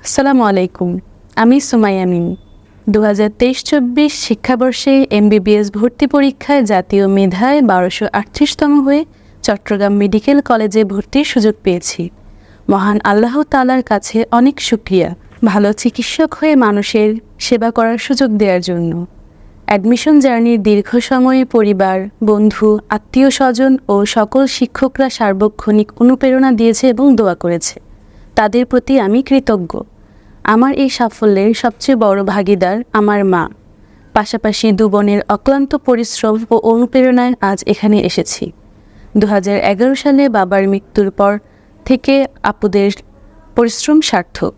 আসসালামু আলাইকুম। আমি সুমাইয়া মিমি। 2023-24 শিক্ষাবর্ষে এমবিবিএস ভর্তি পরীক্ষায় জাতীয় মেধায় 1238তম হয়ে চট্টগ্রাম মেডিকেল কলেজে ভর্তির সুযোগ পেয়েছি। মহান আল্লাহ তাআলার কাছে অনেক শুকরিয়া, ভালো চিকিৎসক হয়ে মানুষের সেবা করার সুযোগ দেওয়ার জন্য। অ্যাডমিশন জার্নির দীর্ঘ সময়ে পরিবার, বন্ধু, আত্মীয়-স্বজন ও সকল শিক্ষকরা সার্বক্ষণিক অনুপ্রেরণা দিয়েছে এবং দোয়া করেছে। তাদের প্রতি আমি কৃতজ্ঞ। আমার এই সাফল্যের সবচেয়ে বড় ভাগিদার আমার মা। পাশাপাশি 2 বোনের অক্লান্ত পরিশ্রম ও অনুপ্রেরণায় আজ এখানে এসেছি। 2011 সালে বাবার মৃত্যুর পর থেকে আপুদের পরিশ্রম সার্থক।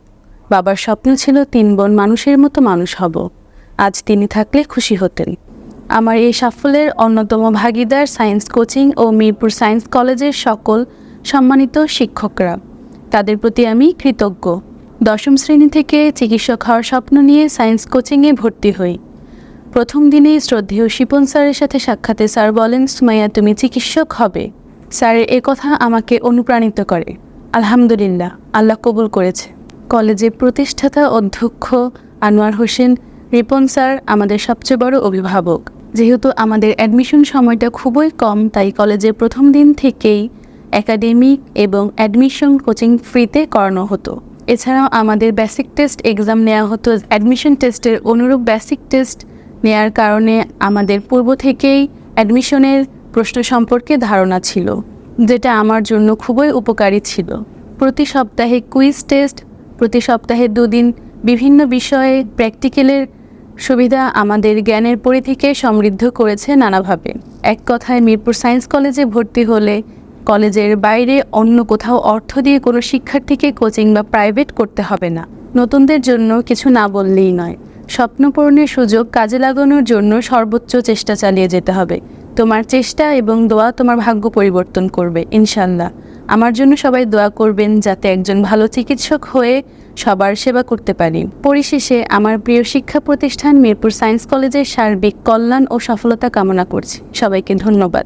বাবার স্বপ্ন ছিল 3 বোন মানুষের মতো মানুষ হব। আজ তিনি থাকলে খুশি হতেন। আমার এই সাফল্যের অন্যতম ভাগিদার সায়েন্স কোচিং ও মিরপুর সায়েন্স কলেজের সকল সম্মানিত শিক্ষকরা। তাদের প্রতি আমি কৃতজ্ঞ। 10ম শ্রেণী থেকে চিকিৎসক হওয়ার স্বপ্ন নিয়ে সায়েন্স কোচিংয়ে ভর্তি হই। প্রথম দিনেই শ্রদ্ধেয় শিপন স্যারের সাথে সাক্ষাতে স্যার বলেন, সুমাইয়া তুমি চিকিৎসক হবে। স্যারের এ কথা আমাকে অনুপ্রাণিত করে। আলহামদুলিল্লাহ, আল্লাহ কবুল করেছে। কলেজে প্রতিষ্ঠাতা অধ্যক্ষ আনোয়ার হোসেন রিপন স্যার আমাদের সবচেয়ে বড় অভিভাবক। যেহেতু আমাদের অ্যাডমিশন সময়টা খুবই কম, তাই কলেজের প্রথম দিন থেকেই একাডেমিক এবং অ্যাডমিশন কোচিং ফ্রিতে করানো হতো। এছাড়াও আমাদের বেসিক টেস্ট এক্সাম নেওয়া হতো। অ্যাডমিশন টেস্টের অনুরূপ বেসিক টেস্ট নেওয়ার কারণে আমাদের পূর্ব থেকেই অ্যাডমিশনের প্রশ্ন সম্পর্কে ধারণা ছিল, যেটা আমার জন্য খুবই উপকারী ছিল। প্রতি সপ্তাহে কুইজ টেস্ট, প্রতি সপ্তাহে 2 দিন বিভিন্ন বিষয়ে প্র্যাকটিক্যালের সুবিধা আমাদের জ্ঞানের পরিধিকে সমৃদ্ধ করেছে নানাভাবে। এক কথায় মিরপুর সায়েন্স কলেজে ভর্তি হলে কলেজের বাইরে অন্য কোথাও অর্থ দিয়ে কোনো শিক্ষার্থীকে কোচিং বা প্রাইভেট করতে হবে না। নতুনদের জন্য কিছু না বললেই নয়। স্বপ্ন পূরণের সুযোগ কাজে লাগানোর জন্য সর্বোচ্চ চেষ্টা চালিয়ে যেতে হবে। তোমার চেষ্টা এবং দোয়া তোমার ভাগ্য পরিবর্তন করবে ইনশাল্লাহ। আমার জন্য সবাই দোয়া করবেন যাতে একজন ভালো চিকিৎসক হয়ে সবার সেবা করতে পারি। পরিশেষে আমার প্রিয় শিক্ষা প্রতিষ্ঠান মিরপুর সায়েন্স কলেজের সার্বিক কল্যাণ ও সফলতা কামনা করছি। সবাইকে ধন্যবাদ।